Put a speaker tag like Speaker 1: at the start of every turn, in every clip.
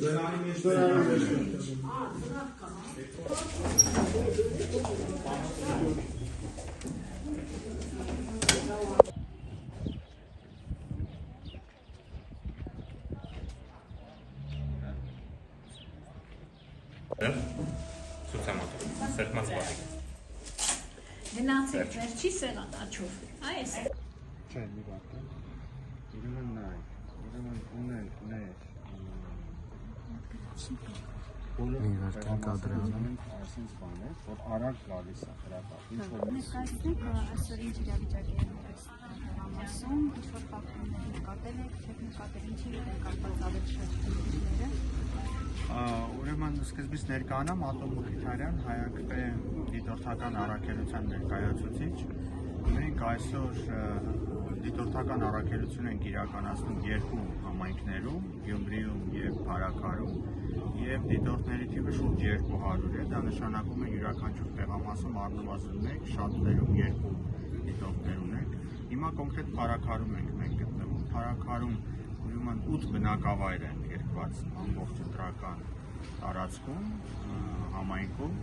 Speaker 1: Ցուցամոտ, սերտմած բաղիկ։
Speaker 2: Գնացեք վերջի սեղան աչով, այս։
Speaker 3: Չէ, մի բատ է, ուրեմն նայք, ուրեմն ունենք ներ, բոլոր կադրանում ենք այսինչ բան է, որ արագ գալիս է հրապատ, ինչ-որ
Speaker 4: Ներկայացնեք այսօր ինչ իրավիճակ է այս համասում, ինչ-որ ֆակտորներ նկատել եք, չեք նկատել, ինչի հետ են կապված ավելի շատ խնդիրները։
Speaker 3: Ուրեմն սկզբից ներկայանամ Ատոմ Մխիթարյան, Հայ-ԱԿՊ դիտորդական առաքելության ներկայացուցիչ։ Մենք այսօր դիտորդական առաքելություն ենք իրականացնում երկու համայնքներում, Գյումրիում և Փարաքարում, և դիտորդների թիվը շուրջ 200 է, դա նշանակում է յուրաքանչյուր տեղամասում առնվազն մեկ, շատերում երկու դիտորդներ ունենք։ Հիմա կոնկրետ Փարաքարում ենք մենք գտնվում, Փարաքարում ուրեմն 8 բնակավայր են երկված ամբողջ ընտրական տարածքում, համայնքում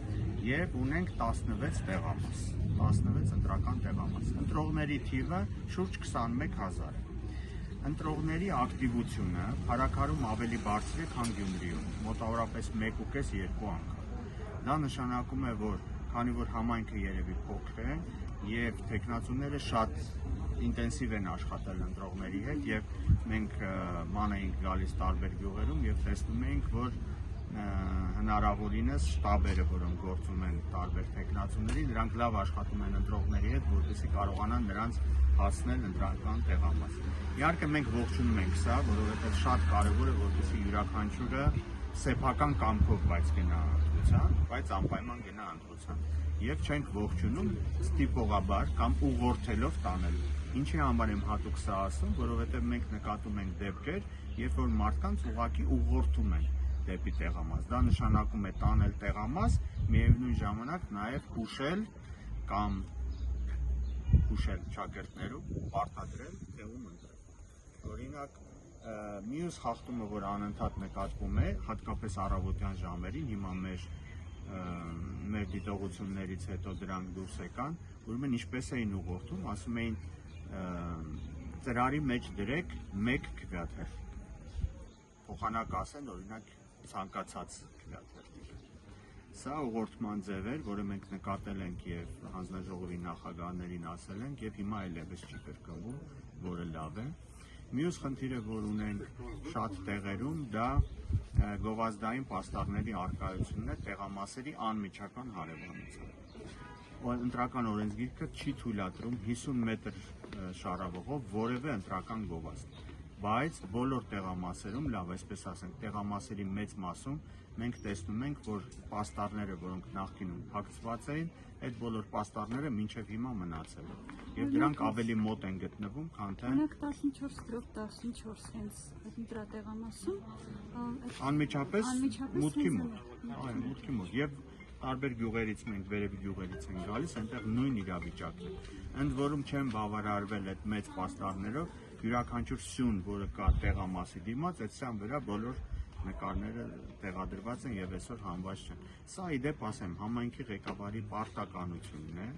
Speaker 3: և ունենք 16 տեղամաս, 16 ընտրական տեղամաս։ Ընտրողների թիվը շուրջ 21,000 է։ Ընտրողների ակտիվությունը Փարաքարում ավելի բարձր է, քան Գյումրիում, մոտավորապես 1.5-2 անգամ։ Դա նշանակում է, որ քանի որ համայնքը երևի փոքր է և թեկնածուները շատ ինտենսիվ են աշխատել ընտրողների հետ և մենք ման էինք գալիս տարբեր գյուղերում և տեսնում էինք, որ հնարավորինս շտաբերը, որոնք գործում են տարբեր թեկնածուների, նրանք լավ աշխատում են ընտրողների հետ, որպեսզի կարողանան նրանց հասնել ընտրական տեղամաս։ Իհարկե մենք ողջունում ենք սա, որովհետև շատ կարևոր է, որպեսզի յուրաքանչյուրը սեփական կամքով բայց գնա ընտրության, բայց անպայման գնա ընտրության։ Եվ չենք ողջունում ստիպողաբար կամ ուղղորդելով տանելու։ Ինչի համար եմ հատուկ սա ասում, որովհետև մենք նկատում ենք դեպքեր, երբ որ մարդկանց ուղղակի ուղղորդում են դեպի տեղամաս։ Դա նշանակում է տանել տեղամաս, միևնույն ժամանակ նաև հուշել կամ հուշել ճակերտներում, պարտադրել տեղում ընտրել։ Օրինակ, մյուս խախտումը, որ անընդհատ նկատվում է, հատկապես առավոտյան ժամերին, հիմա մեր դիտողություններից հետո դրանք դուրս եկան, ուրեմն ինչպես էին ուղղորդում, ասում էին ծրարի մեջ դրեք 1 քվեաթերթիկ, փոխանակ ասեն, օրինակ ցանկացած քվեաթերթիկ։ Սա ուղղորդման ձև էր, որը մենք նկատել ենք և հանձնաժողովի նախագահներին ասել ենք և հիմա այլևս չի կրկնվում, որը լավ է։ Մյուս խնդիրը, որ ունենք շատ տեղերում, դա գովազդային պաստառների առկայությունն է տեղամասերի անմիջական հարևանությամբ։ Ընտրական օրենսգիրքը չի թույլատրում 50 մետր շարավղով որևէ ընտրական գովազդ, բայց բոլոր տեղամասերում, լավ այսպես ասենք, տեղամասերի մեծ մասում մենք տեսնում ենք, որ պաստառները, որոնք նախկինում փակցված էին, այդ բոլոր պաստառները մինչև հիմա մնացել են և դրանք ավելի մոտ են գտնվում, քան թե
Speaker 4: 14 հենց ընտրատեղամասում
Speaker 3: անմիջապես մուտքի մոտ և տարբեր գյուղերից մենք վերևի գյուղերից են գալիս, այնտեղ նույն իրավիճակն է։ Ընդ որում չեն բավարարվել այդ մեծ պաստառներով, յուրաքանչյուր սյուն, որը կա տեղամասի դիմաց, այդ սյան վրա բոլոր նկարները տեղադրված են և այսօր հանված չեն։ Սա ի դեպ ասեմ, համայնքի ղեկավարի պարտականությունն է,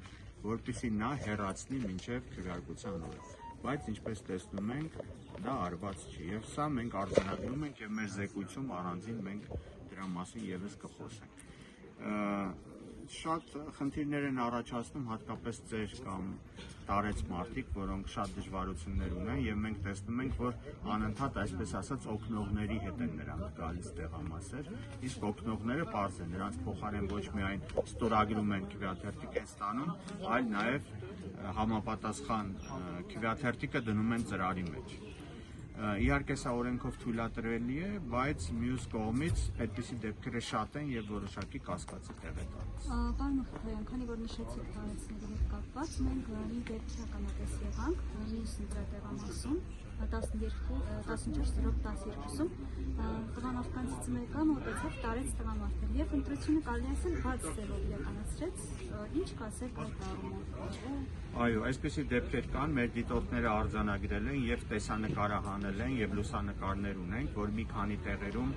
Speaker 3: որպեսզի նա հեռացնի մինչև քվեարկության օրը, բայց ինչպես տեսնում ենք, դա արված չի և սա մենք արձանագրում ենք և մեր զեկույցում առանձին մենք դրա մասին ևս կխոսենք։ Շատ խնդիրներ են առաջացնում հատկապես ծեր կամ տարեց մարդիկ, որոնք շատ դժվարություններ ունեն և մենք տեսնում ենք, որ անընդհատ այսպես ասած օգնողների հետ են նրանք գալիս տեղամասեր, իսկ օգնողները պարզ են, նրանց փոխարեն ոչ միայն ստորագրում են քվեաթերթիկ են ստանում, այլ նաև համապատասխան քվեաթերթիկը դնում են ծրարի մեջ։ Իհարկե սա օրենքով թույլատրելի է, բայց մյուս կողմից այդպիսի դեպքերը շատ են և որոշակի կասկածի տեղ է տալիս։
Speaker 4: Պարոն Մխիթարյան, քանի որ նշեցիք տարեցների հետ կապված, մենք մի դեպքի ականատես եղանք մյուս ընտրատեղամասում 14/12-ում տղամարդկանցից մեկը մոտեցավ տարեց տղամարդը և ընտրությունը կարելի ասել բաց ձևով իրականացրեց, ինչ կասեք այդ առումով։
Speaker 3: Այո, այսպիսի դեպքեր կան, մեր դիտորդները արձանագրել են և տեսանկարահանել են և լուսանկարներ ունենք, որ մի քանի տեղերում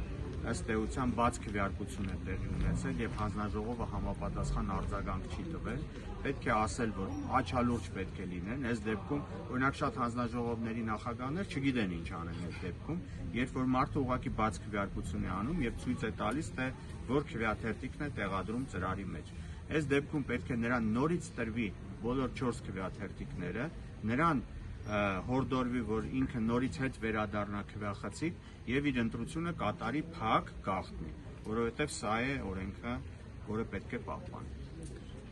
Speaker 3: ըստ էության բաց քվեարկություն է տեղի ունեցել եւ հանձնաժողովը համապատասխան արձագանք չի տվել, պետք է ասել, որ աչալուրջ պետք է լինեն, այս դեպքում օրինակ շատ հանձնաժողովների նախագահներ չգիտեն ինչ անեն այս դեպքում, երբ որ մարդը ուղղակի բաց քվեարկություն է անում եւ ցույց է տալիս, թե որ քվեաթերթիկն է տեղադրում ծրարի մեջ։ Այս դեպքում պետք է նրան նորից տրվի բոլոր 4 քվեաթերթիկները, նրան հորդորվի, որ ինքը նորից հետ վերադառնա քվեախցիկ եւ իր ընտրությունը կատարի փակ գաղտնի, որովհետեւ սա է օրենքը, որը պետք է պահպանի։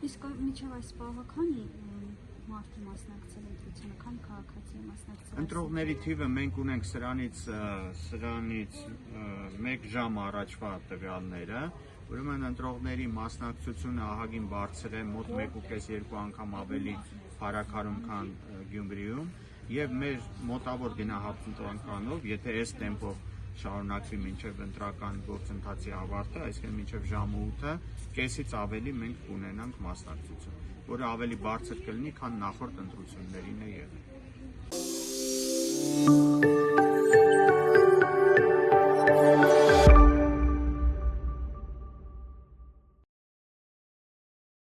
Speaker 4: Իսկ մինչև այս պահը քանի մարդը մասնակցել ընտրությունը, քանի քաղաքացի է մասնակցել։
Speaker 3: Ընտրողների թիվը մենք ունենք սրանից 1 ժամ առաջվա տվյալները, ուրեմն ընտրողների մասնակցությունը ահագին բարձր է, մոտ 1.5-2 անգամ ավելի փառաքարում, քան Գյումրիում, եւ մեր մոտավոր գնահատականով, եթե այս տեմպով շարունակվի մինչև ընտրական գործընթացի ավարտը, այսինքն մինչև ժամը 8-ը, կեսից ավելի մենք կունենանք մասնակցություն, որը ավելի բարձր կլինի, քան նախորդ ընտրություններին է եղել։